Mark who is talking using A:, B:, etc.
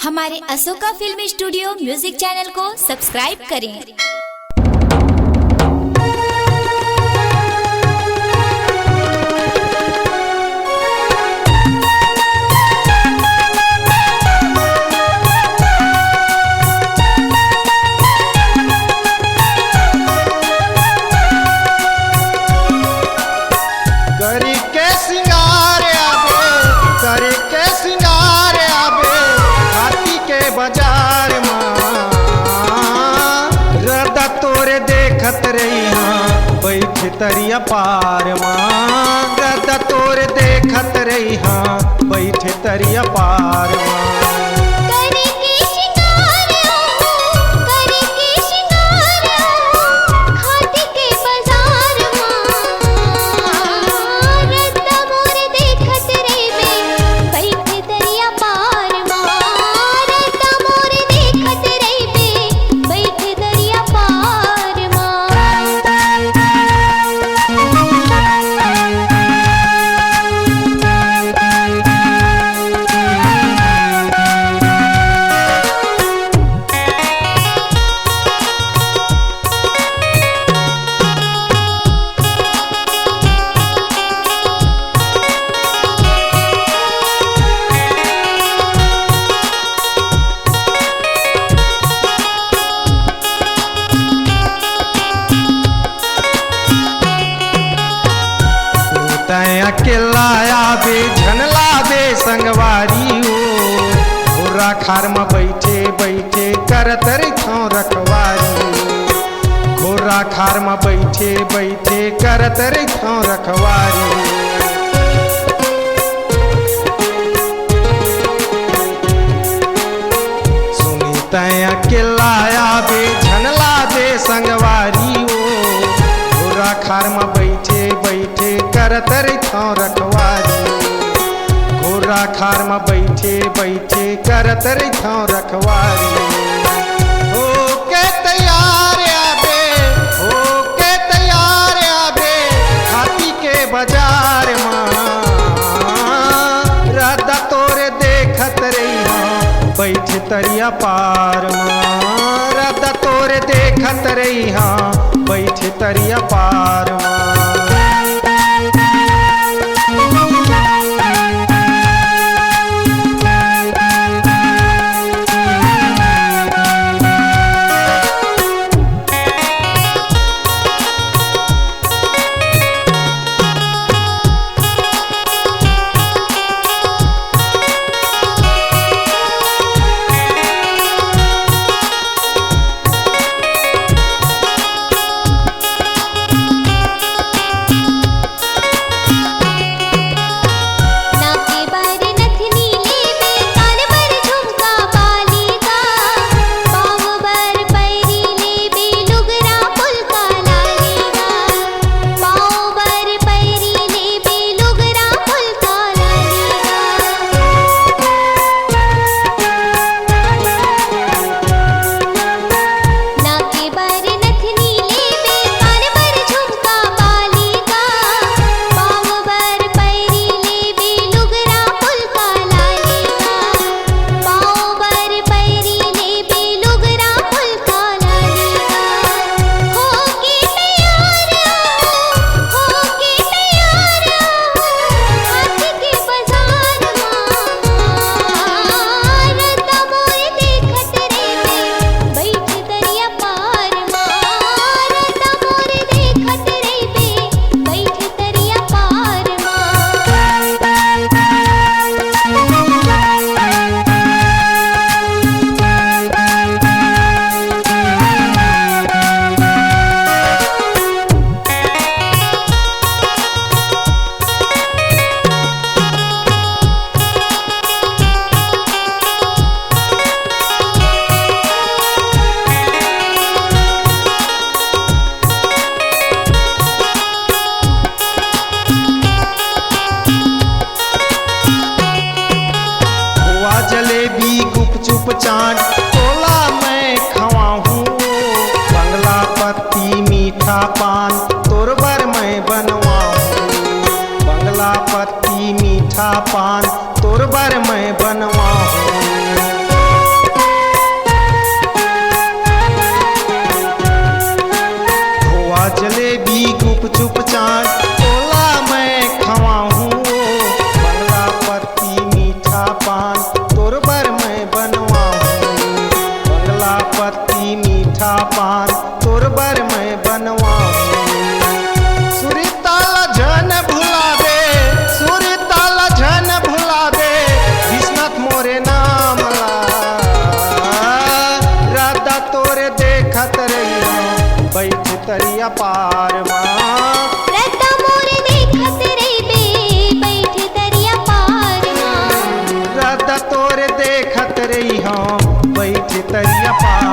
A: हमारे Ashoka film studio music channel को subscribe करें।
B: तरिया पार माँ गदा तोर देखत रही हाँ बैठे तरिया पार माँ। अकेला आवे झनला दे संगवारी हो घोरा खार में बैठे बैठे करत रही रखवारी घोरा खार में बैठे बैठे करत रही रखवारी। सुनी तय अकेला आवे झनला दे संगवारी हो घोरा खार में बैठे बैठे करत रही रखवारी घोरा खार में बैठे बैठे करत रही रखवारी। हो के तैयार आबे हाथी के बाजार माँ राधा तोरे देखत रही हाँ बैठे तरिया पार माँ राधा तोरे देखत रही हाँ बैठे तरिया पार माँ। मीठा पान तोर बर मैं बनवाऊं। सुरी ताला झन भुला दे, सुरी ताला झन भुला दे, विश्वनाथ मोरे नाम ला। राधा तोरे देखत रही हूँ बैठ तरिया पार माँ।
A: रद्दा मोरे देखत रही बे बैठ दरिया पार माँ।
B: राधा तोरे देखत रही हूँ बैठ तरिया पार।